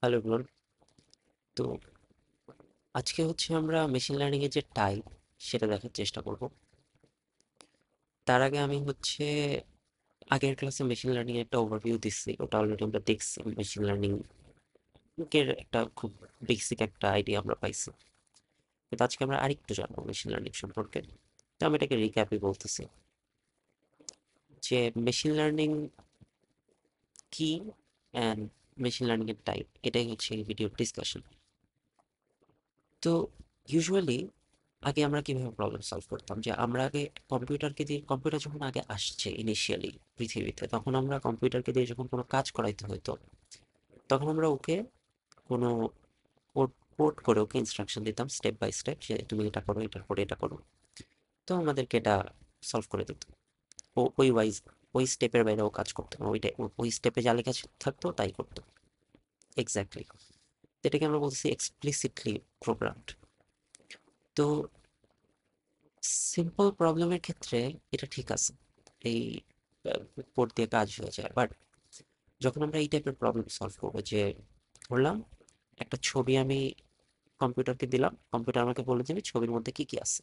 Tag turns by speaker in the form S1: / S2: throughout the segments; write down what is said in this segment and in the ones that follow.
S1: Hello everyone. তো আজকে হচ্ছে আমরা মেশিন লার্নিং এর যে টাইপ সেটা দেখার চেষ্টা করব। তার আগে আমি হচ্ছে আগের ক্লাসে মেশিন লার্নিং এর একটা ওভারভিউ দিচ্ছি, ওটা অলরেডি আমরা দেখছি। মেশিন লার্নিং এর একটা খুব বেসিক একটা আইডিয়া আমরা পাইছি, কিন্তু আজকে আমরা আরেকটু জানবো মেশিন লার্নিং সম্পর্কে। তো আমি এটাকে রিক্যাপই বলতেছি যে মেশিন লার্নিং কি অ্যান্ড মেশিন লার্নিং এর টাইপ, এটাই হচ্ছে এই ভিডিওর ডিসকাশন। তো ইউজুয়ালি আগে আমরা কিভাবে প্রবলেম সলভ করতাম, যে আমরা আগে কম্পিউটারকে দিয়ে, কম্পিউটার যখন আগে আসছে ইনিশিয়ালি পৃথিবীতে, তখন আমরা কম্পিউটারকে দিয়ে যখন কোনো কাজ করাইতে হতো, তখন আমরা ওকে কোনো কোড কোড করে ওকে ইনস্ট্রাকশন দিতাম স্টেপ বাই স্টেপ, যে তুমি এটা করো, এটার পরে এটা করো। তো আমাদেরকে এটা সলভ করে দিত। ও ওই ওয়াইজ ওই স্টেপের বাইরে ও কাজ করতো না, ওইটা ওই স্টেপে যা লেখা থাকতো তাই করতো এক্স্যাক্টলি। এটাকে আমরা বলছি এক্সপ্লিসিটলি প্রোগ্রামড। তো সিম্পল প্রবলেমের ক্ষেত্রে এটা ঠিক আছে, এই কোড দিয়ে কাজ হয়ে যায়। বাট যখন আমরা এই টাইপের প্রবলেম সলভ করবো, যে ধরলাম একটা ছবি আমি কম্পিউটারকে দিলাম, কম্পিউটার আমাকে বলে দিবে ছবির মধ্যে কি কি আছে,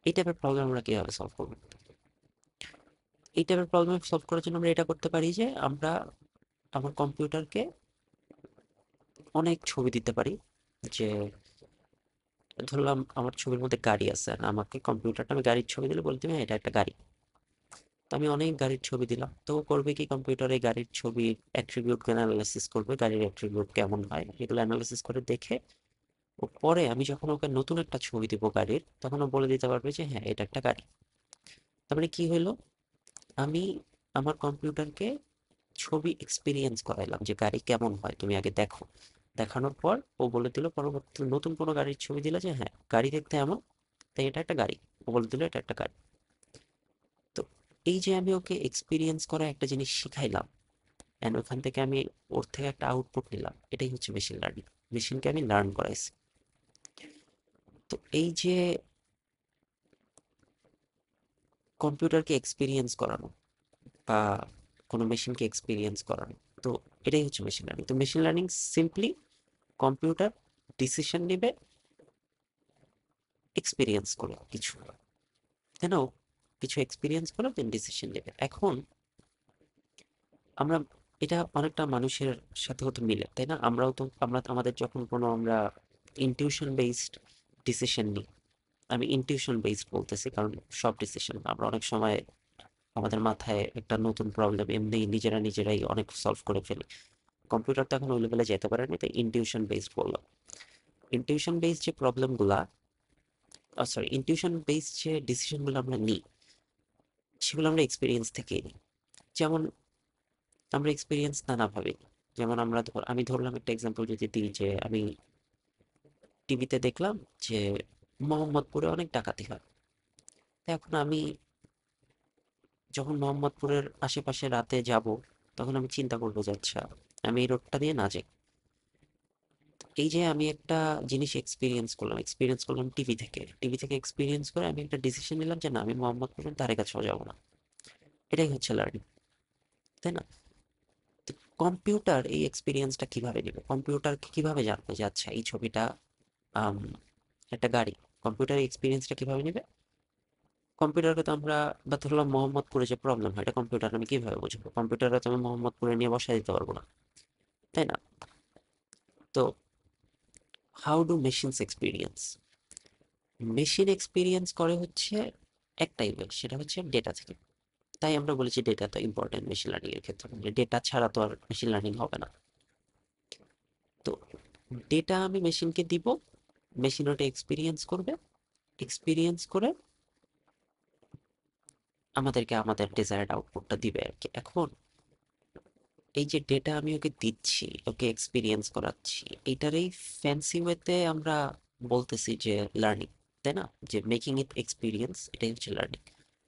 S1: এই টাইপের প্রবলেম আমরা কিভাবে সলভ করবো? এই টাইপের প্রবলেম সলভ করার জন্য আমরা এটা করতে পারি যে আমরা আমার কম্পিউটারকে অনেক ছবি দিতে পারি। যে ধরলাম আমার ছবির মধ্যে গাড়ি আছে, আর আমাকে কম্পিউটারটা, আমি গাড়ির ছবি দিলে বলতে হবে, "হ্যাঁ, এটা একটা গাড়ি।" তো আমি অনেক গাড়ির ছবি দিলাম, তো ও করবে কি, কম্পিউটারে গাড়ির ছবির অ্যাট্রিবিউট অ্যানালাইসিস করবে, গাড়ির অ্যাট্রিবিউট কেমন হয় এগুলো অ্যানালাইসিস করে দেখে ও পরে আমি যখন ওকে নতুন একটা ছবি দিব গাড়ির, তখন ও বলে দিতে পারবে যে হ্যাঁ, এটা একটা গাড়ি। তার মানে কি হলো, আমি আমার কম্পিউটারকে ছবি এক্সপিরিয়েন্স করাইলাম যে গাড়ি কেমন হয়, তুমি আগে দেখো। দেখানোর পর ও বলে দিল, পরবর্তী নতুন কোনো গাড়ির ছবি দিলে যে হ্যাঁ, গাড়ি দেখতে এমন, তাই এটা একটা গাড়ি। ও বলে দিল এটা একটা গাড়ি। তো এই যে আমি ওকে এক্সপিরিয়েন্স করা একটা জিনিস শিখাইলাম, অ্যান্ড ওখান থেকে আমি ওর থেকে একটা আউটপুট নিলাম, এটাই হচ্ছে মেশিন লার্নিং। মেশিনকে আমি লার্ন করাইছি। তো এই যে কম্পিউটারকে এক্সপিরিয়েন্স করানো বা কোনো মেশিনকে এক্সপিরিয়েন্স করানো, তো এটাই হচ্ছে মেশিন লার্নিং। তো machine learning simply computer decision নেবে এক্সপিরিয়েন্স করে কিছু, তাই না? কিছু এক্সপিরিয়েন্স করে দেন ডিসিশন নেবে। এখন আমরা এটা অনেকটা মানুষের সাথে হয়তো মিলে, তাই না? আমরাও তো, আমরা আমাদের যখন কোনো আমরা ইনটিউশন বেসড ডিসিশন নিই, আমি ইনটিউশন বেসড বলতেছি কারণ সব ডিসিশন আমরা অনেক সময় আমাদের মাথায় একটা নতুন প্রবলেম এমনি নিজেরাই অনেক সলভ করে ফেলি। কম্পিউটার তো এখন ওই লেভেলে যেতে পারেনি, তাই ইনটিউশন বেসড বললাম। ইনটিউশন বেসড যে প্রবলেমগুলা, সরি, ইনটিউশন বেসড যে ডিসিশনগুলো আমরা নিই, সেগুলো আমরা এক্সপিরিয়েন্স থেকেই নিই। যেমন আমরা এক্সপিরিয়েন্স নানাভাবে নিই। যেমন আমি ধরলাম একটা এক্সাম্পল যদি দিই, যে আমি টিভিতে দেখলাম যে মোহাম্মদপুরে অনেক ডাকাতি হয়। তো এখন আমি যখন মোহাম্মদপুরের আশেপাশে রাতে যাব, তখন আমি চিন্তা করবো যে আচ্ছা, আমি এই রোডটা দিয়ে না যাই। এই যে আমি একটা জিনিস এক্সপিরিয়েন্স করলাম টিভি থেকে এক্সপিরিয়েন্স করে আমি একটা ডিসিশন নিলাম যে না, আমি মোহাম্মদপুরের ধারে কাছেও যাবো না। এটাই হচ্ছে লার্নিং, তাই না? তো কম্পিউটার এই এক্সপিরিয়েন্সটা কিভাবে নেবে? কম্পিউটার কিভাবে জানবে যে আচ্ছা এই ছবিটা আম, একটা গাড়ি? কম্পিউটার এক্সপিরিয়েন্সটা কিভাবে নেবে? কম্পিউটারকে তো আমরা, বা ধরলাম মোহাম্মদপুরে যে প্রবলেম হয়, এটা কম্পিউটার আমি কিভাবে বুঝবো? কম্পিউটারে তো আমি মোহাম্মদপুরে নিয়ে বসাই দিতে পারবো না, তাই না? তো how do machines experience? Machine experience করে হচ্ছে একটাই ওয়ে, সেটা হচ্ছে ডেটা থেকে। তাই আমরা বলেছি ডেটা তো ইম্পর্টেন্ট মেশিন লার্নিং এর ক্ষেত্রে, ডেটা ছাড়া তো আর মেশিন লার্নিং হবে না। তো ডেটা আমি মেশিনকে দিব, মেশিন ওটা এক্সপিরিয়েন্স করবে, এক্সপিরিয়েন্স করে আমাদেরকে আমাদের ডিজায়ার্ড আউটপুটটা দিবে আর কি। এখন এই যে ডেটা আমি ওকে দিচ্ছি, ওকে এক্সপিরিয়েন্স করাচ্ছি, এইটারই ফ্যান্সি ওয়েতে আমরা বলতেছি যে লার্নিং, তাই না? যে মেকিং ইট এক্সপিরিয়েন্স, এটাই হচ্ছে লার্নিং।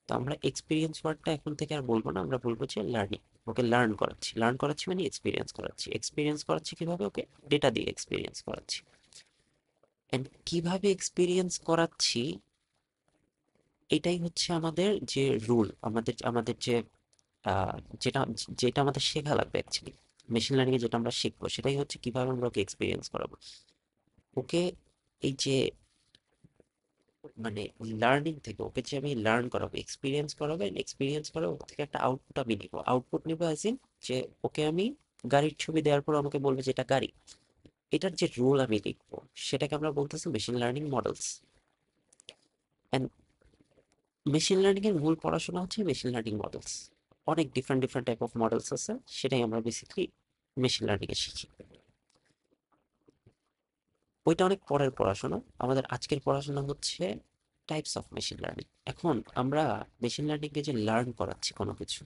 S1: তো আমরা এক্সপিরিয়েন্স ওয়ার্ডটা এখন থেকে আর বলবো না, আমরা বলবো যে লার্নিং। ওকে লার্ন করাচ্ছি মানে এক্সপিরিয়েন্স করাচ্ছি কিভাবে? ওকে ডেটা দিয়ে এক্সপিরিয়েন্স করাচ্ছি। এন্ড কিভাবে এক্সপিরিয়েন্স করাচ্ছি, এটাই হচ্ছে আমাদের যে রুল, আমাদের আমাদের যে আহ, যেটা যেটা আমাদের শেখা লাগবে অ্যাকচুয়ালি। মেশিন লার্নিং এ যেটা আমরা শিখবো সেটাই হচ্ছে কিভাবে আমরা ওকে এক্সপিরিয়েন্স করাবো। ওকে এই যে মানে লার্নিং থেকে ওকে যে আমি লার্ন করাবো, এক্সপিরিয়েন্স করাবো, এক্সপিরিয়েন্স করে ওর থেকে একটা আউটপুট আমি নিবো। আউটপুট নিবো অ্যাজ ইন যে ওকে আমি গাড়ির ছবি দেওয়ার পর আমাকে বলবে যে এটা গাড়ি। এটার যে রুল আমি লিখবো সেটাকে আমরা বলতেছি machine learning models. And machine learning এর মূল পড়াশোনা হচ্ছে মেশিন লার্নিং মডেলস। অনেক different different type of models আছে, সেটাই আমরা বেসিক্যালি মেশিন লার্নিং এ শিখি। ওইটা অনেক পরের পড়াশোনা। আমাদের আজকের পড়াশোনা হচ্ছে টাইপস অফ মেশিন লার্নিং। এখন আমরা মেশিন লার্নিং কে যে লার্ন করাচ্ছি কোনো কিছু,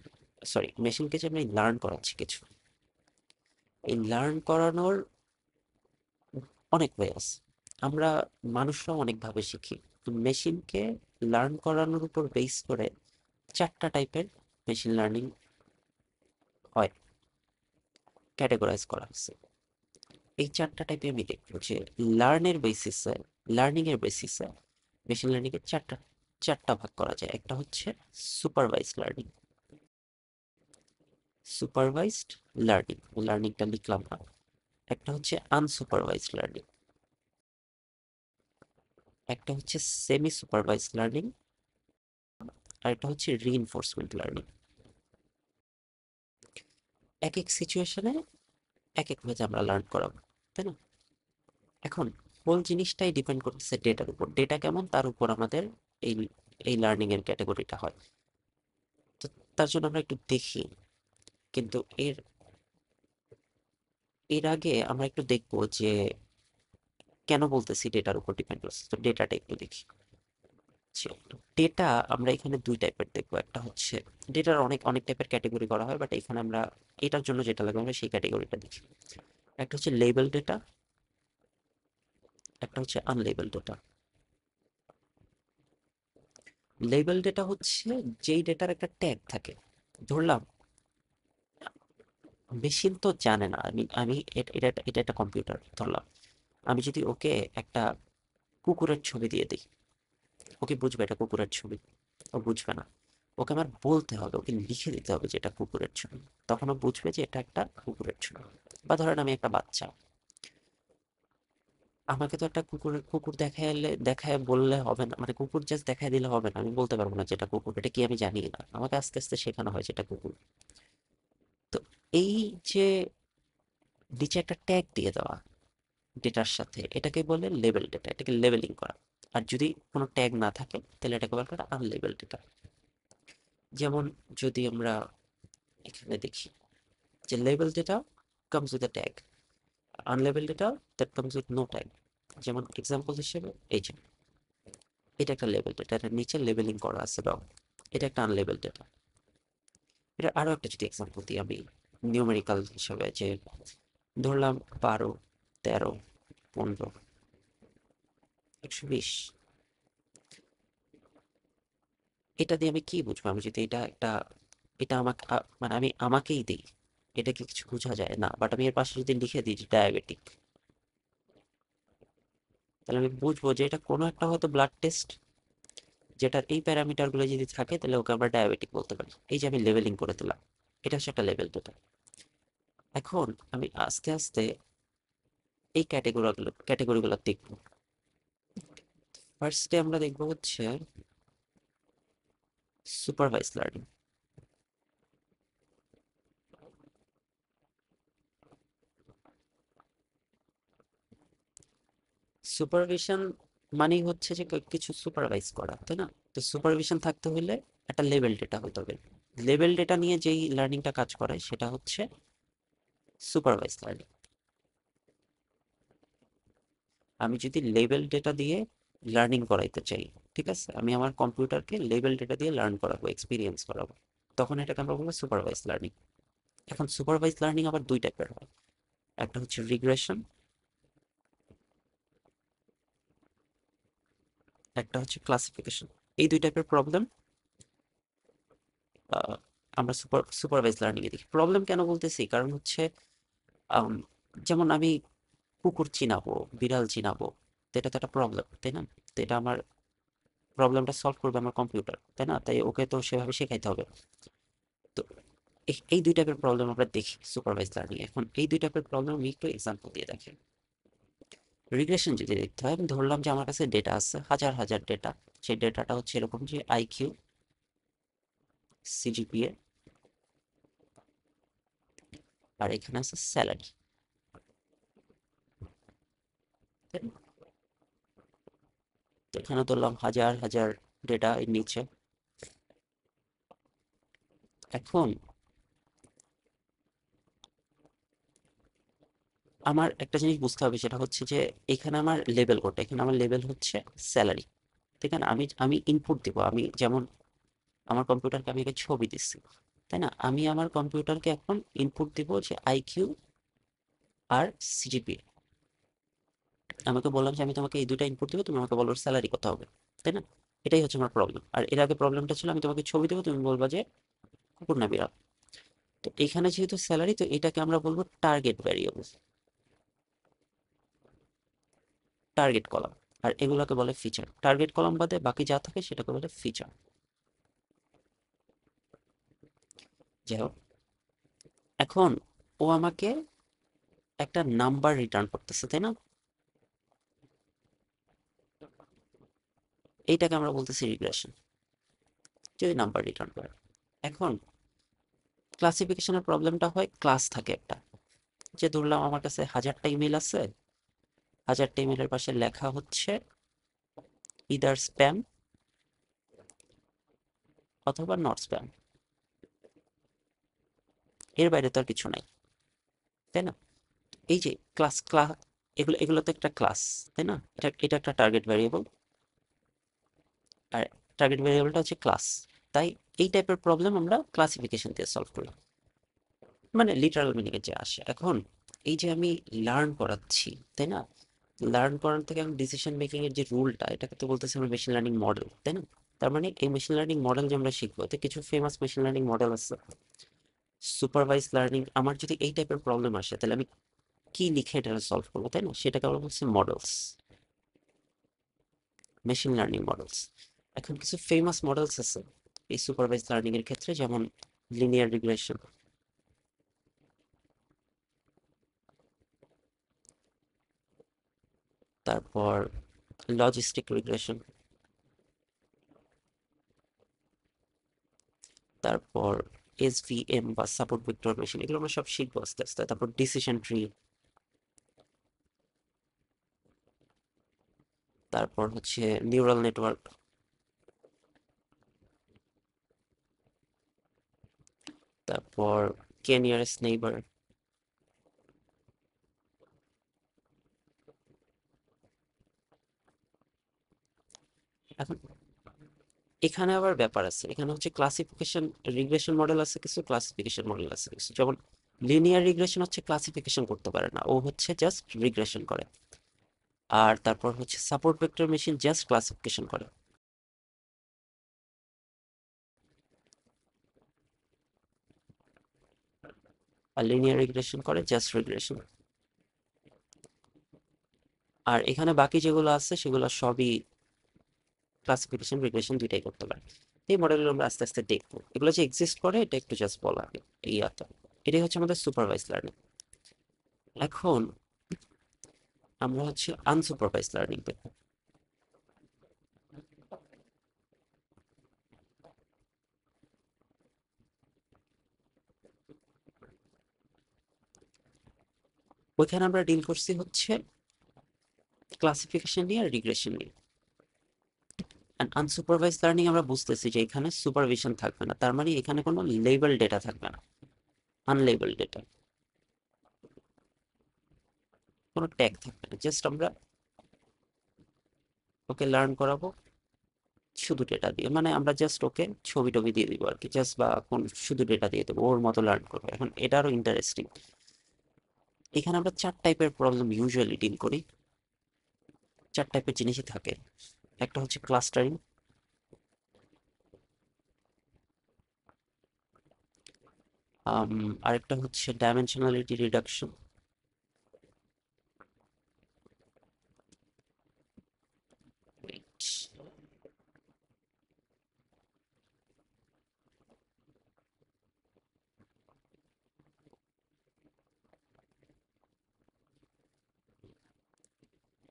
S1: সরি মেশিনকে যে আমরা লার্ন করাচ্ছি কিছু, এই লার্ন করানোর অনেক ওয়ে আছে। আমরা মানুষরাও অনেকভাবে শিখি। তো মেশিনকে লার্ন করানোর উপর বেস করে চারটা টাইপের মেশিন লার্নিং হয়, ক্যাটেগরাইজ করা হয়েছে। এই চারটা টাইপে আমি দেখবো যে লার্নের বেসিসে, লার্নিং এর বেসিসে মেশিন লার্নিং এর চারটা চারটা ভাগ করা যায়। একটা হচ্ছে সুপারভাইজড লার্নিং। সুপারভাইজড লার্নিং, লার্নিংটা লিখলাম না। একটা হচ্ছে আনসুপারভাইজড লার্নিং। একটা হচ্ছে সেমি সুপারভাইজড লার্নিং। আর একটা হচ্ছে রিইনফোর্সমেন্ট লার্নিং। এক এক সিচুয়েশনে এক এক ভাবে আমরা লার্ন করাবো, তাই না? এখন হোল জিনিসটাই ডিপেন্ড করতেছে ডেটার উপর। ডেটা কেমন তার উপর আমাদের এই এই লার্নিং এর ক্যাটাগরিটা হয়। তো তার জন্য আমরা একটু দেখি, কিন্তু এর এর আগে আমরা একটু দেখবো যে কেন বলতেছি ডেটার উপর ডিপেন্ড করছে। তো ডেটাটা একটু দেখি। ডেটা আমরা এখানে দুই টাইপের দেখবো। একটা হচ্ছে ডেটার অনেক অনেক টাইপের ক্যাটাগরি করা হয়, বাট এখানে আমরা এটার জন্য যেটা লাগবে আমরা সেই ক্যাটাগরিটা দেখি। একটা হচ্ছে লেবেল ডেটা, একটা হচ্ছে আনলেবেল ডেটা। লেবেল ডেটা হচ্ছে যেই ডেটার একটা ট্যাগ থাকে। ধরলাম মেশিন তো জানে না, আমি আমি এটা এটা এটা একটা কম্পিউটার ধরলাম। আমি যদি ওকে একটা কুকুরের ছবি দিয়ে দিই, ও কি বুঝবে এটা কুকুরের ছবি? ও বুঝবে না। ওকে আমার বলতে হবে, ওকে লিখে দিতে হবে যে এটা কুকুরের ছবি, তখন ও বুঝবে যে এটা একটা কুকুরের ছবি। বা ধরেন আমি একটা বাচ্চা, আমাকে তো একটা কুকুর দেখায় বললে হবে না, মানে কুকুর জাস্ট দেখায় দিলে হবে না। আমি বলতে পারবো না যেটা কুকুর, এটা কি আমি জানি না। আমাকে আস্তে আস্তে শেখানো হয় যেটা কুকুর। তো এই যে নিচে একটা ট্যাগ দিয়ে দেওয়া ডেটার সাথে, এটাকে বলে লেবেল ডেটা, এটাকে লেবেলিং করা। আর যদি কোনো ট্যাগ না থাকে তাহলে এটাকে বলা হয় আনলেবেল ডেটা। যেমন যদি আমরা এখানে দেখি যে label data comes with a tag, unlabeled data that comes with no tag। যেমন এক্সাম্পল হিসেবে এই যে এটা একটা লেবেল ডেটা, এটার নিচে লেবেলিং করা আছে রং, এটা একটা আনলেবেল ডেটা। এটা আরো একটা যদি এক্সাম্পল দিই আমি নিউমেরিক্যাল হিসাবে, যে ধরলাম 12, 13, 15, 120। এটা দিয়ে আমি কি বুঝবো? আমি যদি এটা একটা, এটা আমাকে মানে আমি আমাকেই দিই, এটা কি কিছু বোঝা যায় না? বাট আমি এর পাশে যদি লিখে দিই যে ডায়াবেটিক, তাহলে আমি বুঝবো যে এটা কোনো একটা হয়তো ব্লাড টেস্ট, যেটার এই প্যারামিটার গুলো যদি থাকে তাহলে ওকে আমরা ডায়াবেটিক বলতে পারি। এই যে আমি লেভেলিং করে দিলাম, এটা হচ্ছে একটা লেভেল ডেটা। এখন আমি আস্তে আস্তে এই ক্যাটেগরিগুলো দেখবো। ফার্স্টে আমরা দেখবো হচ্ছে সুপারভাইজ লার্নিং। সুপারভিশন মানেই হচ্ছে যে কিছু সুপারভাইজ করা, তাই না? তো সুপারভিশন থাকতে হলে একটা লেভেল ডেটা হতে হবে। লেভেল ডেটা নিয়ে যেই লার্নিংটা কাজ করে সেটা হচ্ছে সুপারভাইজ লার্নিং। আমি যদি লেভেল ডেটা দিয়ে লার্নিং করাইতে চাই, ঠিক আছে, আমি আমার কম্পিউটারকে লেভেল ডেটা দিয়ে লার্ন করাবো, এক্সপিরিয়েন্স করাবো, তখন এটাকে আমরা বলবো সুপারভাইজ লার্নিং। এখন সুপারভাইজ লার্নিং আবার দুই টাইপের হয়। একটা হচ্ছে রিগ্রেশন, একটা হচ্ছে ক্লাসিফিকেশন। এই দুই টাইপের প্রবলেম আমরা সুপারভাইজ লার্নিং এ দেখি। প্রবলেম কেন বলতেছি, কারণ হচ্ছে আম, যেমন আমি কুকুর চিনাবো, বিড়াল চিনাবো, তো এটা তো একটা প্রবলেম, তাই না? তো এটা আমার প্রবলেমটা সলভ করবে আমার কম্পিউটার, তাই না? তাই ওকে তো সেভাবে শেখাইতে হবে। তো এই দুই টাইপের প্রবলেম আমরা দেখি সুপারভাইজ লার্নিং। এখন এই দুই টাইপের প্রবলেম আমি একটু এক্সাম্পল দিয়ে দেখি। রিগ্রেশন যদি দেখতে হয়, আমি ধরলাম যে আমার কাছে ডেটা আছে, হাজার হাজার ডেটা। সেই ডেটাটা হচ্ছে এরকম যে আইকিউ, সিজিপিএ, আর এখানে আছে স্যালারি। এখানে ধরলাম হাজার হাজার ডেটা এর নিচে। এখন আমার একটা জিনিস বুঝতে হবে, সেটা হচ্ছে যে এখানে আমার লেভেল কোডটা, এখানে আমার লেভেল হচ্ছে স্যালারি। ঠিক আছে, আমি আমি ইনপুট দিব, আমি যেমন আমার কম্পিউটারকে আমি একটা ছবি দিচ্ছি, তাই না? আমি আমার কম্পিউটারকে এখন ইনপুট দিব যে আইকিউ আর সিজিপিএ। আমাকে বললাম যে আমি তোমাকে এই দুইটা ইনপুট দেবো, তুমি আমাকে বলো স্যালারি কত হবে, তাই না? এটাই হচ্ছে আমার প্রবলেম। আর এর আগে প্রবলেমটা ছিল আমি তোমাকে ছবি দেবো, তুমি বলবা যে কুকুর না বিড়াল। তো এখানে যেহেতু স্যালারি, তো এটাকে আমরা বলবো টার্গেট ভ্যারিয়েবল, টার্গেট কলাম। আর এগুলোকে বলে ফিচার। টার্গেট কলাম বাদে বাকি যা থাকে সেটাকে বলে ফিচার। যাই হোক, এখন ও আমাকে একটা নাম্বার রিটার্ন করতেছে, তাই না? এইটাকে আমরা বলতেছি রিগ্রেশন, যদি নাম্বার রিটার্ন করে। এখন ক্লাসিফিকেশনের প্রবলেমটা হয়, ক্লাস থাকে একটা, যে ধরলাম আমার কাছে হাজারটা ইমেল আছে, হাজারটা ইমেলের পাশে লেখা হচ্ছে ইদার স্প্যাম অথবা নট স্প্যাম। এর বাইরে তো আর কিছু নাই, তাই না? এই যে ক্লাস ক্লাস, এগুলো এগুলো তো একটা ক্লাস, তাই না? এটা এটা একটা টার্গেট ভ্যারিয়েবল, আর টার্গেট ভ্যারিয়েবলটা হচ্ছে ক্লাস। তাই এই টাইপের প্রবলেম আমরা ক্লাসিফিকেশন দিয়ে সলভ করি, মানে লিটারাল মিনিংয়ে যে আসে। এখন এই যে আমি লার্ন করাচ্ছি, তাই না? লার্ন করার থেকে আমি ডিসিশন মেকিং এর যে রুলটা, এটাকে তো বলতেছি আমরা মেশিন লার্নিং মডেল, তাই না? তার মানে এই মেশিন লার্নিং মডেল যে আমরা শিখবো, এতে কিছু ফেমাস মেশিন লার্নিং মডেল আছে। সুপারভাইজ লার্নিং, আমার যদি এই টাইপের প্রবলেম আসে, তাহলে আমি কি লিখে এটা সলভ করবো, তাই না? সেটাকে আমরা বলছি মডেলস, মেশিন লার্নিং মডেলস। এখন কিছু ফেমাস মডেলস আছে এই সুপারভাইজ লার্নিং এর ক্ষেত্রে, যেমন লিনিয়ার রিগ্রেশন, তারপর লজিস্টিক রিগ্রেশন, তারপর এসভিএম বা সাপোর্ট ভেক্টর মেশিন, এগুলো আমরা সব শিখবো আস্তে আস্তে। তারপর ডিসিশন ট্রি, তারপর হচ্ছে নিউরাল নেটওয়ার্ক, তারপর কে নিয়ারেস্ট নেইবার। এখন এখানে আবার ব্যাপার আছে, এখানে হচ্ছে ক্লাসিফিকেশন, রিগ্রেশন মডেল আছে কিছু, ক্লাসিফিকেশন মডেল আছে কিছু। যেমন লিনিয়ার রিগ্রেশন হচ্ছে ক্লাসিফিকেশন করতে পারে না, ও হচ্ছে জাস্ট রিগ্রেশন করে। আর তারপর হচ্ছে support vector machine just classification করে। আর লিনিয়ার রিগ্রেশন করে জাস্ট রিগ্রেশন। আর এখানে বাকি যেগুলো আছে সেগুলো সবই ক্লাসিফিকেশন রিগ্রেশন দুইটাই করতে পারে। এই মডেলগুলো আমরা আস্তে আস্তে দেখবো, এগুলো যে এক্সিস্ট করে এটা একটু জাস্ট বলা এই ইয়াটা। এটাই হচ্ছে আমাদের সুপারভাইজ লার্নিং। এখন আমরা হচ্ছে আনসুপারভাইজ লার্নিং দেখবো। ওইখানে আমরা ডিল করছি হচ্ছে ক্লাসিফিকেশন নিয়ে আর রিগ্রেশন নিয়ে। আনসুপারভাইজ লার্নিং আমরা বুঝতেছি যে এখানে সুপারভিশন থাকবে না, তার মানে এখানে কোনো লেবেল ডেটা থাকবে না, আনলেবেল ডেটা, কোনো ট্যাগ থাকবে না। জাস্ট আমরা ওকে লার্ন করাবো শুধু ডেটা দিয়ে, মানে আমরা জাস্ট ওকে ছবি টবি দিয়ে দিব আর কি, জাস্ট বা কোন শুধু ডেটা দিয়ে দেবো, ওর মতো লার্ন করবে। এখন এটা আরো ইন্টারেস্টিং। এখানে আমরা চার টাইপের প্রবলেম ইউজুয়ালি ডিল করি, চার টাইপের জিনিসই থাকে। একটা হচ্ছে ক্লাস্টারিং, আরেকটা হচ্ছে ডাইমেনশনালিটি রিডাকশন,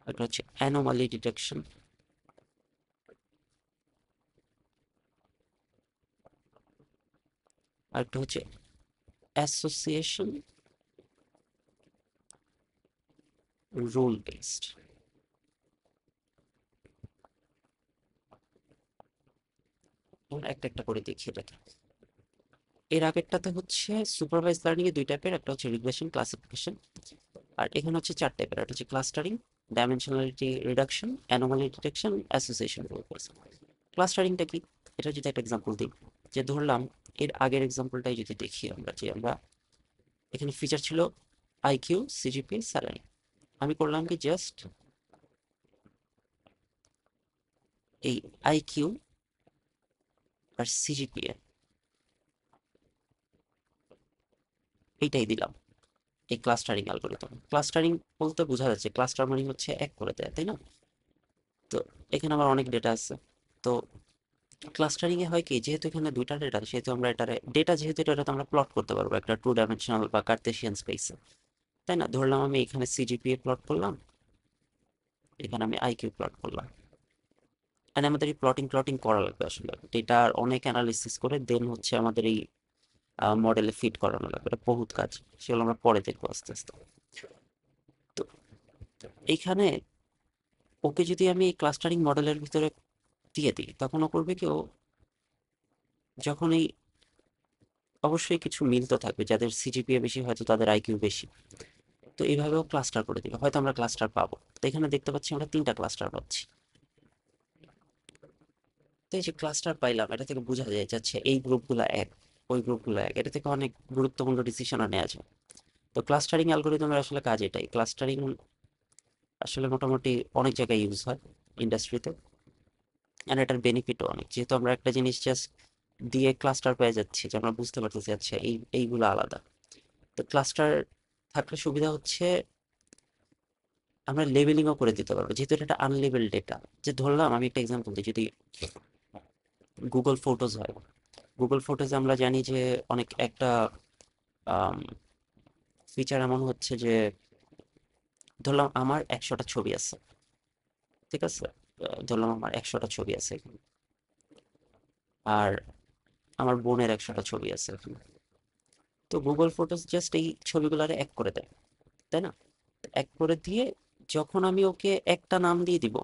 S1: একটা হচ্ছে অ্যানোমালি ডিটেকশন, আর একটা হচ্ছে অ্যাসোসিয়েশন রুল বেসড। একটা একটা করে দেখি এটাকে। এর আগেরটাতে হচ্ছে সুপারভাইজ লার্নিং এ দুই টাইপের, একটা হচ্ছে রিগ্রেশন ক্লাসিফিকেশন, আর এখানে হচ্ছে চার টাইপের, একটা হচ্ছে clustering, dimensionality reduction, anomaly detection, association rule based. ক্লাস্টারিংটা কি, এটা যদি একটা এক্সাম্পল দিই, যে ধরলাম এর আগের এক্সাম্পলটাই যদি দেখি আমরা, যে আমরা এখানে ফিচার ছিল আইকিউ, সিজিপিএ, স্যালারি। আমি করলাম কি জাস্ট এই আইকিউ আর সিজিপিএ এইটাই দিলাম এই ক্লাস্টারিং অ্যালগরিদম। ক্লাস্টারিং বলতে বোঝা যাচ্ছে ক্লাস্টার মানে হচ্ছে এক করে দেয়, তাই না? তো এখানে আমার অনেক ডেটা আছে। তো ক্লাস্টারিং এ হয় কি, যেহেতু এখানে দুইটা ডেটা, সেহেতু আমরা এটারে ডেটা, যেহেতু এটা আমরা প্লট করতে পারবো একটা টু ডাইমেনশনাল বা কার্তেশিয়ান স্পেসে, তাই না? ধরলাম আমি এখানে সিজিপিএ প্লট করলাম, এখানে আমি আইকিউ প্লট করলাম। এন্ড আমাদের এই প্লটিং প্লটিং করা লাগবে আসলে, ডেটার অনেক অ্যানালিসিস করে দেন হচ্ছে আমাদের এই মডেলে ফিট করানো লাগবে, এটা বহুত কাজ, সেগুলো আমরা পরে দেখবো আস্তে আস্তে। তো এইখানে ওকে যদি আমি এই ক্লাস্টারিং মডেলের ভিতরে দিয়ে দিই, তখন ও করবে কি, ও যখন এই অবশ্যই কিছু মিল তো থাকবে, যাদের সিজিপিএ বেশি হয়তো তাদের আইকিউ বেশি, তো এইভাবেও ক্লাস্টার করে দিবে, হয়তো আমরা ক্লাস্টার পাবো। তো এখানে দেখতে পাচ্ছি আমরা তিনটা ক্লাস্টার পাচ্ছি। তো এই যে ক্লাস্টার পাইলাম, এটা থেকে বোঝা যায় যাচ্ছে এই গ্রুপগুলো এক, ওই গ্রুপগুলো এক, এটা থেকে অনেক গুরুত্বপূর্ণ ডিসিশনও নেওয়া যায়। তো ক্লাস্টারিং অ্যালগরিদমের আসলে কাজ এটাই। ক্লাস্টারিং আসলে মোটামুটি অনেক জায়গায় ইউজ হয় ইন্ডাস্ট্রিতে, আর এটার বেনিফিটও অনেক, যেহেতু আমরা একটা জিনিস জাস্ট দিয়ে ক্লাস্টার পেয়ে যাচ্ছি, যে আমরা বুঝতে পারতেছি আচ্ছা এইগুলো আলাদা। তো ক্লাস্টার থাকলে সুবিধা হচ্ছে আমরা লেবেলিংও করে দিতে পারবো, যেহেতু এটা একটা আনলেবেল ডেটা। যে ধরলাম আমি একটা এক্সাম্পল দিই, যদি গুগল ফটোজ হয়, গুগল ফটোজে আমরা জানি যে অনেক একটা ফিচার এমন হচ্ছে যে ধরলাম আমার 100টা ছবি আছে, ঠিক আছে? ধরলাম আমার 100টা ছবি আছে এখানে, আর আমার বোনের 100টা ছবি আছে এখানে। তো গুগল ফটোস জাস্ট এই ছবিগুলারে এক করে দেয়, তাই না? এক করে দিয়ে যখন আমি ওকে একটা নাম দিয়ে দিব,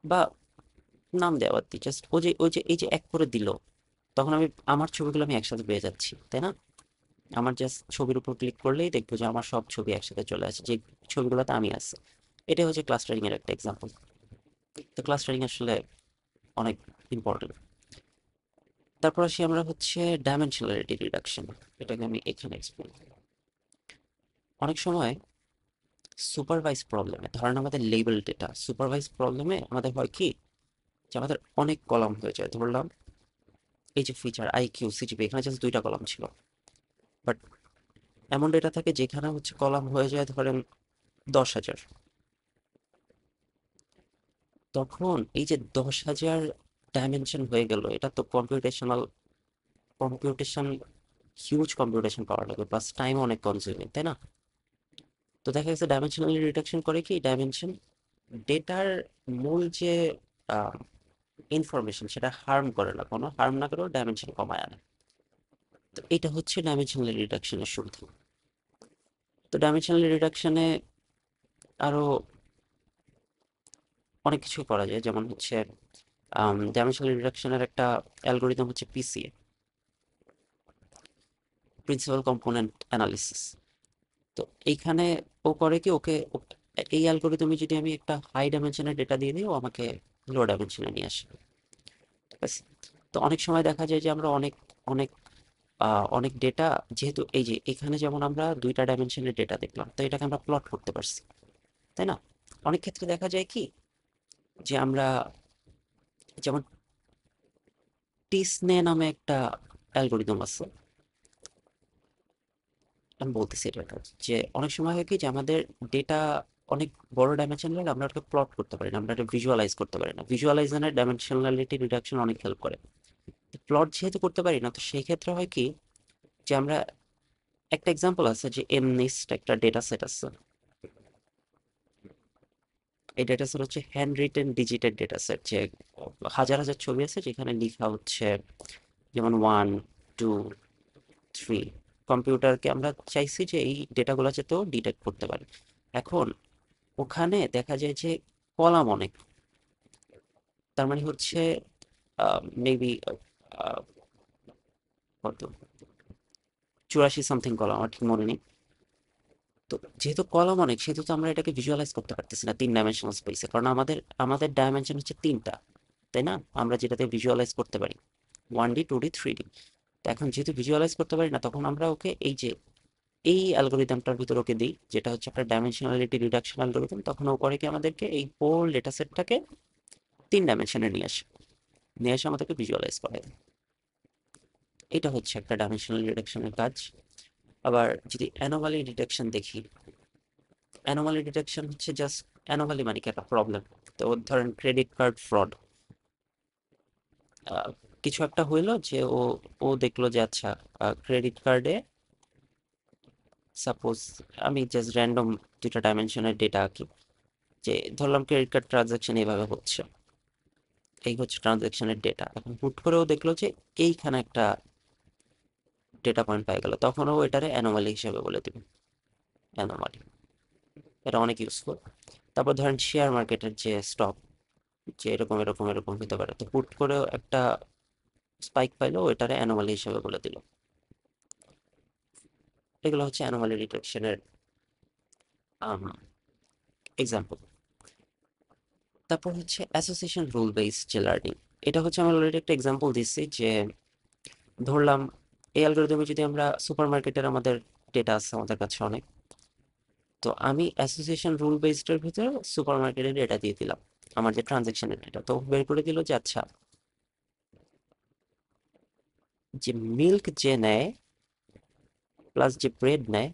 S1: বা নাম দেওয়া বাদ দিই, জাস্ট ও যে এই যে এক করে দিল, তখন আমি আমার ছবিগুলো আমি একসাথে পেয়ে যাচ্ছি, তাই না? আমার জাস্ট ছবির উপর ক্লিক করলেই দেখবো যে আমার সব ছবি একসাথে চলে আসে, যে ছবিগুলোতে আমি আছি। এটা হচ্ছে ক্লাস্টারিং এর একটা এক্সাম্পল। তো ক্লাস্টারিং আসলে অনেক ইম্পর্টেন্ট। তারপর আসি আমরা হচ্ছে ডাইমেনশনালিটি রিডাকশন, এটাকে আমি এখানে এক্সপ্লেন করি। অনেক সময় সুপারভাইজ প্রবলেমে, ধরেন আমাদের লেবেল ডেটা, সুপারভাইজ প্রবলেমে আমাদের হয় কি, যে আমাদের অনেক কলাম হয়ে যায়। ধরলাম এই যে ফিচার আইকিউ, সিজিপি, এখানে জাস্ট দুইটা কলাম ছিল, বাট এমন ডেটা থাকে যেখানে হচ্ছে কলাম হয়ে যায় ধরেন 10,000। তখন এই যে 10,000 ডাইমেনশন হয়ে গেল, এটা তো কম্পিউটেশন হিউজ কম্পিউটেশন পাওয়ার লাগবে, প্লাস টাইম অনেক কনজিউমিং, তাই না? তো দেখা গেছে ডাইমেনশনাল রিডাকশন করে কি, ডাইমেনশন ডেটার মূল যে ইনফরমেশন সেটা হার্ম করে না, কোনো হার্ম না করেও ডাইমেনশন কমায় আনে। তো এটা হচ্ছে ডাইমেনশনাল রিডাকশনের সুবিধা। তো ডাইমেনশনাল রিডাকশনে আরো অনেক কিছু করা যায়, যেমন হচ্ছে ডাইমেনশনাল রিডাকশনের একটা অ্যালগোরিদম হচ্ছে পিসিএ, প্রিন্সিপাল কম্পোনেন্ট অ্যানালিসিস। তো এইখানে ও করে কি, এই অ্যালগোরিদমে যদি আমি একটা হাই ডাইমেনশনের ডেটা দিয়ে দিই, ও আমাকে লো ডাইমেনশনে নিয়ে আসে, ঠিক আছে? তো অনেক সময় দেখা যায় যে আমরা অনেক অনেক অনেক ডেটা, যেহেতু এই যে এখানে যেমন আমরা দুইটা ডাইমেনশনের ডেটা দেখলাম, তো এটাকে আমরা প্লট করতে পারছি, তাই না? অনেক ক্ষেত্রে দেখা যায় কি, যে আমরা যেমন টিসনে নামে একটা অ্যালগোরিদম আছে, আমি বলতেছি এটা যে অনেক সময় হয় কি, যে আমাদের ডেটা অনেক বড় ডাইমেনশন হলে আমরা ওটাকে প্লট করতে পারি না, আমরা এটা ভিজুয়ালাইজ করতে পারি না। ভিজুয়ালাইজেশনের ডাইমেনশনালিটি রিডাকশন অনেক হেল্প করে। প্লট যেহেতু করতে পারি না, তো সেই ক্ষেত্রে হয় কি, যে আমরা একটা এক্সাম্পল আছে যে এমনিস্ট একটা ডেটা সেট আছে, এই ডেটা সেট হচ্ছে হ্যান্ড রিটেন ডিজিটেড ডেটা সেট, যে হাজার হাজার ছবি আছে যেখানে লেখা হচ্ছে যেমন 1 2 3। কম্পিউটারকে আমরা চাইছি যে এই ডেটাগুলো যাতে ডিটেক্ট করতে পারে। এখন ওখানে দেখা যায় যে কলাম অনেক, তার মানে হচ্ছে মেবি কত 84 সামথিং কলাম, আমার ঠিক মনে নেই। তো যেহেতু কলাম অনেক, সেহেতু তো আমরা এটাকে ভিজুয়ালাইজ করতে পারতেছি না 3 ডাইমেনশনাল স্পেসে, কারণ আমাদের আমাদের ডাইমেনশন হচ্ছে 3টা, তাই না? আমরা যেটাতে ভিজুয়ালাইজ করতে পারি 1D 2D 3D। তো এখন যেহেতু ভিজুয়ালাইজ করতে পারি না, তখন আমরা ওকে এই যে এই অ্যালগোরিদমটার ভিতর ওকে দিই, যেটা হচ্ছে একটা ডাইমেনশনালিটি রিডাকশন অ্যালগোরিদম। তখন ও করে কি, আমাদেরকে এই হোল ডেটা সেটটাকে 3 ডাইমেনশনে নিয়ে আসে আমাদেরকে ভিজুয়ালাইজ করে। এটা হচ্ছে একটা ডাইমেনশনাল রিডাকশনের কাজ। আবার যদি অ্যানোমালি ডিটেকশন দেখি, অ্যানোমালি ডিটেকশন হচ্ছে জাস্ট, অ্যানোমালি মানে কি একটা প্রবলেম। তো ধরেন ক্রেডিট কার্ড ফ্রড, কিছু একটা হইলো যে ও ও দেখলো যে আচ্ছা ক্রেডিট কার্ডে সাপোজ, আমি জাস্ট র্যান্ডম 2টা ডাইমেনশনের ডেটা আঁকি, যে ধরলাম ক্রেডিট কার্ড ট্রানজাকশন এইভাবে হচ্ছে, এই হচ্ছে ট্রানজাকশনের ডেটা। এখন হুট করে ও দেখলো যে এইখানে একটা ডেটা পয়েন্ট পাই গেল, তখন ও এটারে অ্যানোমালি হিসেবে বলে দিবে, অ্যানোমালি। এটা অনেক ইউজফুল। তারপর ধরেন শেয়ার মার্কেটের যে স্টক, যে এরকম এরকম এরকম হতে পারে, তো হুট করে একটা স্পাইক পাইলো, ওইটারে অ্যানোমালি হিসেবে বলে দিল। এগুলো হচ্ছে অ্যানোমালি ডিটেকশনের এক্সাম্পল। তারপর হচ্ছে অ্যাসোসিয়েশন রুল বেসড যে লার্নিং, এটা হচ্ছে আমি অলরেডি একটা এক্সাম্পল দিচ্ছি, যে ধরলাম এই অ্যালগরিদমে যদি আমরা সুপারমার্কেটের আমাদের ডেটা আছে আমাদের কাছে অনেক, তো আমি অ্যাসোসিয়েশন রুল বেসড এর ভিতরে সুপারমার্কেটের ডেটা দিয়ে দিলাম, আমার যে ট্রানজেকশনের ডেটা, তো বের করে দিল যে আচ্ছা, যে মিল্ক যে নেয় প্লাস যে ব্রেড নেয়,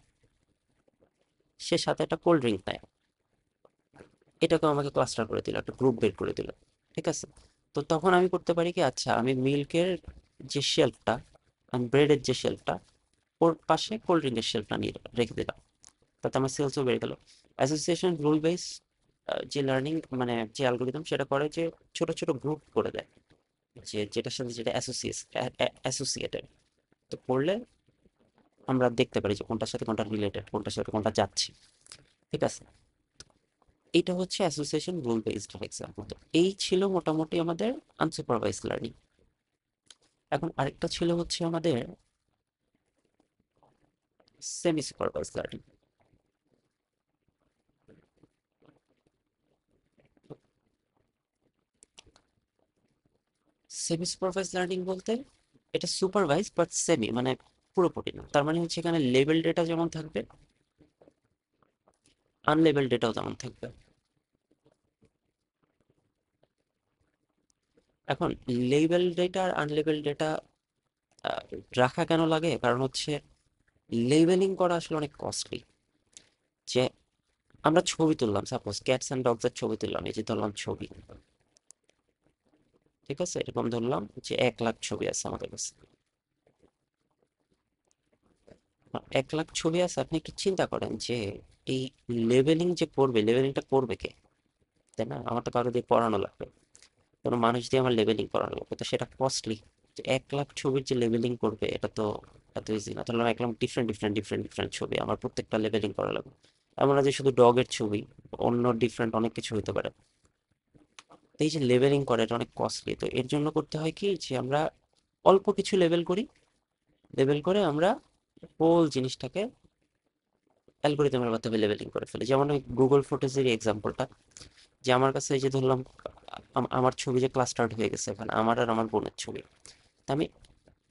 S1: সে সাথে একটা কোল্ড ড্রিঙ্ক নেয়, এটাকে আমাকে ক্লাস্টার করে দিল, একটা গ্রুপ বের করে দিল। ঠিক আছে, তো তখন আমি করতে পারি কি, আচ্ছা আমি মিল্কের যে শেলফটা, আমি ব্রেডের যে শেলফটা, ওর পাশে কোল্ড ড্রিঙ্কের শেলফটা নিয়ে রেখে দিলাম, তাতে আমার সেলসও বেড়ে গেল। অ্যাসোসিয়েশন রুল বেস যে লার্নিং, মানে যে অ্যালগোরিদম, সেটা করে যে ছোট ছোট গ্রুপ করে দেয়, যে যেটার সাথে যেটা অ্যাসোসিয়েটেড, তো করলে আমরা দেখতে পারি যে কোনটার সাথে কোনটা রিলেটেড, কোনটার সাথে কোনটা যাচ্ছে। ঠিক আছে, এটা হচ্ছে অ্যাসোসিয়েশন রুল বেসড এক্সাম্পল। তো এই ছিল মোটামুটি আমাদের আনসুপারভাইজ লার্নিং। এখন আরেকটা ছিল হচ্ছে আমাদের semi supervise learning. Semi supervise learning বলতে, এটা সুপারভাইজ বাট সেমি, মানে পুরোপুরি না। তার মানে হচ্ছে এখানে লেভেল ডেটা যেমন থাকবে, আনলেবেল ডেটাও তেমন থাকবে। এখন লেবেল ডেটা আর আনলেবেল ডেটা রাখা কেন লাগে, কারণ হচ্ছে লেবেলিং করা আসলে অনেক কস্টলি। যে আমরা ছবি তুললাম, সাপোজ ক্যাটস অ্যান্ড ডগস এর ছবি তুললাম, এই যে ধরলাম ছবি, ঠিক আছে, এরকম ধরলাম যে 1 লাখ ছবি আছে আমাদের কাছে। 1 লাখ ছবি আছে, আপনি একটু চিন্তা করেন যে এই লেবেলিং যে করবে, লেবেলিংটা করবে কে? তাই না, আমার তো কারো দিয়ে পড়ানো লাগবে, কোনো মানুষ দিয়ে আমার লেবেলিং করানো লাগবে, তো সেটা কস্টলি। 1 লাখ ছবির যে লেবেলিং করবে, এটা তো এত ইজি না। ধরলাম 1 lakh different different different different ছবি, আমার প্রত্যেকটা লেবেলিং করা লাগবে। এমন না যে শুধু ডগের ছবি, অন্য ডিফারেন্ট অনেক কিছু হতে পারে। তো এই যে লেবেলিং করে, এটা অনেক কস্টলি। তো এর জন্য করতে হয় কি, যে আমরা অল্প কিছু লেবেল করি, লেবেল করে আমরা হোল জিনিসটাকে অ্যালগোরিদমের মাধ্যমে লেবেলিং করে ফেলি। যেমন ওই গুগল ফটোজের এক্সাম্পলটা, যে আমার কাছে এই যে ধরলাম আমার ছবি যে ক্লাস্টার্ড হয়ে গেছে, এখানে আমার আর আমার বোনের ছবি, তা আমি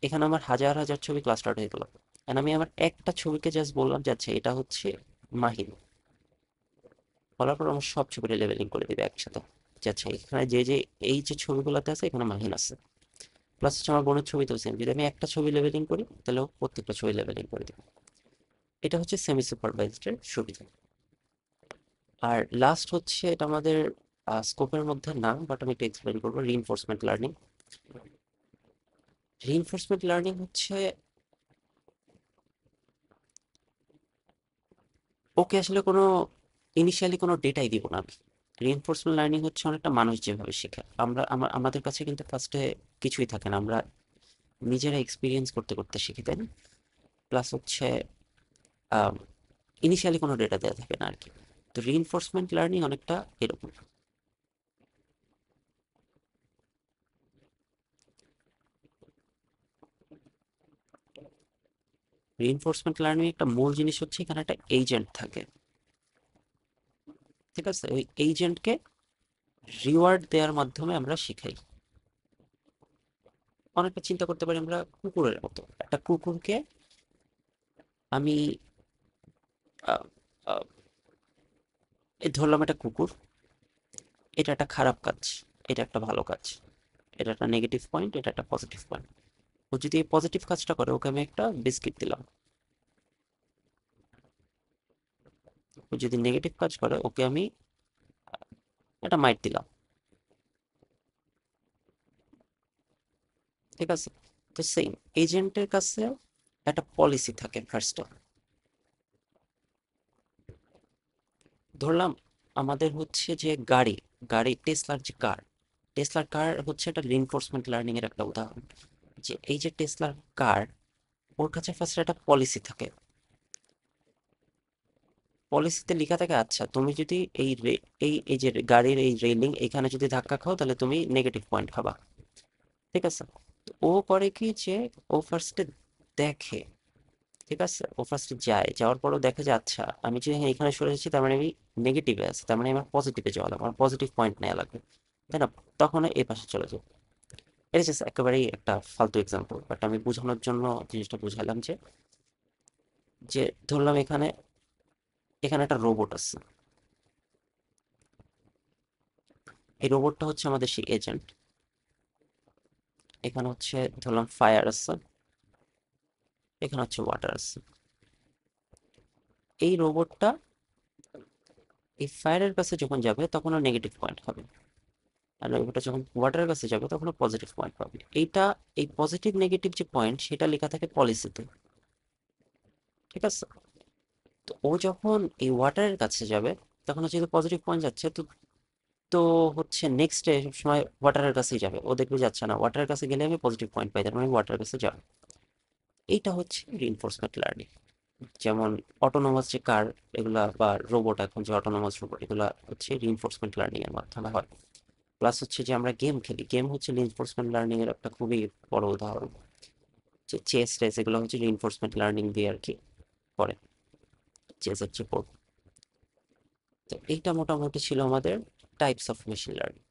S1: এখানে আমার হাজার হাজার ছবি ক্লাস্টার্ড হয়ে গেল, and আমি আমার একটা ছবিকে জাস্ট বললাম যে আচ্ছা এটা হচ্ছে মাহিন, বলার পর আমার সব ছবিটা লেবেলিং করে দিবে একসাথে, যে আচ্ছা এখানে যে যে এই যে ছবিগুলোতে আছে এখানে মাহিন আছে। প্লাস হচ্ছে আমার বোনের ছবি তো সেম, যদি আমি একটা ছবি লেবেলিং করি তাহলে ও প্রত্যেকটা ছবি লেবেলিং করে দিবে। এটা হচ্ছে সেমি সুপারভাইজড এর সুবিধা। আর লাস্ট হচ্ছে, এটা আমাদের স্কোপের মধ্যে না, বাট আমি একটু এক্সপ্লেন করবো, রিইনফোর্সমেন্ট লার্নিং। রিইনফোর্সমেন্ট লার্নিং হচ্ছে, ওকে আসলে কোনো ইনিশিয়ালি কোনো ডেটাই দিব না আমি, রিইনফোর্সমেন্ট লার্নিং হচ্ছে অনেকটা মানুষ যেভাবে শেখে। আমাদের কাছে কিন্তু ফার্স্টে কিছুই থাকে না, আমরা নিজেরা এক্সপিরিয়েন্স করতে করতে শিখি, তাই না? প্লাস হচ্ছে ইনিশিয়ালি কোনো ডেটা দেওয়া থাকে না আর কি। তো রিইনফোর্সমেন্ট লার্নিং অনেকটা এরকম। রিইনফোর্সমেন্ট লার্নিং একটা মূল জিনিস হচ্ছে এখানে একটা এজেন্ট থাকে, ঠিক আছে? ওই এজেন্টকে রিওয়ার্ড দেওয়ার মাধ্যমে আমরা শিখাই। অনেকটা চিন্তা করতে পারি আমরা কুকুরের মতো। একটা কুকুরকে আমি আহ, আহ, এই ধরলাম একটা কুকুর, এটা একটা খারাপ কাজ, এটা একটা ভালো কাজ, এটা একটা নেগেটিভ পয়েন্ট, এটা একটা পজিটিভ পয়েন্ট। ও যদি এই পজিটিভ কাজটা করে ওকে আমি একটা বিস্কিট দিলাম, ও যদি নেগেটিভ কাজ করে ওকে আমি একটা মাইট দিলাম, ঠিক আছে? তো সেম এজেন্টের কাছে একটা পলিসি থাকে ফার্স্টে। ধরলাম আমাদের হচ্ছে যে গাড়ি, টেসলার যে কার, টেসলার কার হচ্ছে একটা রিইনফোর্সমেন্ট লার্নিং এর একটা উদাহরণ। যে এই যে টেসলার কার, ওর কাছে ফার্স্টে একটা পলিসি থাকে। পলিসিতে লেখা থাকে আচ্ছা তুমি যদি এই এই যে গাড়ির এই রেলিং এখানে যদি ধাক্কা খাও তাহলে তুমি নেগেটিভ পয়েন্ট খাবা, ঠিক আছে? তো ও করে কি যে ও ফার্স্টে দেখে, ঠিক আছে, ও ফার্স্টে যায়, যাওয়ার পরও দেখে যে আচ্ছা আমি যদি এখানে সরে এসেছি তার মানে আমি নেগেটিভে আছি, তার মানে আমার পজিটিভে যাওয়া লাগবে, আমার পজিটিভ পয়েন্ট নেওয়া লাগবে, তাই না? তখন এই পাশে চলে যাবে। এটা জাস্ট একেবারেই একটা ফালতু এক্সাম্পল, বাট আমি বোঝানোর জন্য জিনিসটা বুঝাইলাম যে যে ধরলাম এখানে এখানে একটা রোবট আছে, এই রোবটটা হচ্ছে আমাদের সেই এজেন্ট। এখানে হচ্ছে ধরলাম ফায়ার আছে, এখানে হচ্ছে ওয়াটার আছে। এই রোবটটা এই ফায়ারের কাছে যখন যাবে তখন ও নেগেটিভ পয়েন্ট হবে, আর ওটা যখন ওয়াটারের কাছে যাবে তখন পজিটিভ পয়েন্ট পাবে। এইটা এই পজিটিভ নেগেটিভ যে পয়েন্ট সেটা লেখা থাকে পলিসিতে, ঠিক আছে? তো ও যখন এই ওয়াটারের কাছে যাবে তখন হচ্ছে যেহেতু পজিটিভ পয়েন্ট যাচ্ছে, তো তো হচ্ছে নেক্সট ডে সময় ওয়াটারের কাছেই যাবে, ও দেখবে যাচ্ছে না, ওয়াটারের কাছে গেলে আমি পজিটিভ পয়েন্ট পাই, তার মানে ওয়াটারের কাছে যাবে। এইটা হচ্ছে রিইনফোর্সমেন্ট লার্নিং। যেমন অটোনোমাস যে কার এগুলা বা রোবট, এখন যে অটোনোমাস রোবট এগুলা হচ্ছে রিইনফোর্সমেন্ট লার্নিং এর মাধ্যমে হয়। প্লাস হচ্ছে যে আমরা গেম খেলি, গেম হচ্ছে রিইনফোর্সমেন্ট লার্নিং এর একটা খুবই বড় উদাহরণ। যে চেস টেস এগুলো হচ্ছে রিইনফোর্সমেন্ট লার্নিং দিয়ে আর কি করে, চেসের যে বোর্ড। তো এইটা মোটামুটি ছিল আমাদের টাইপস অফ মেশিন লার্নিং।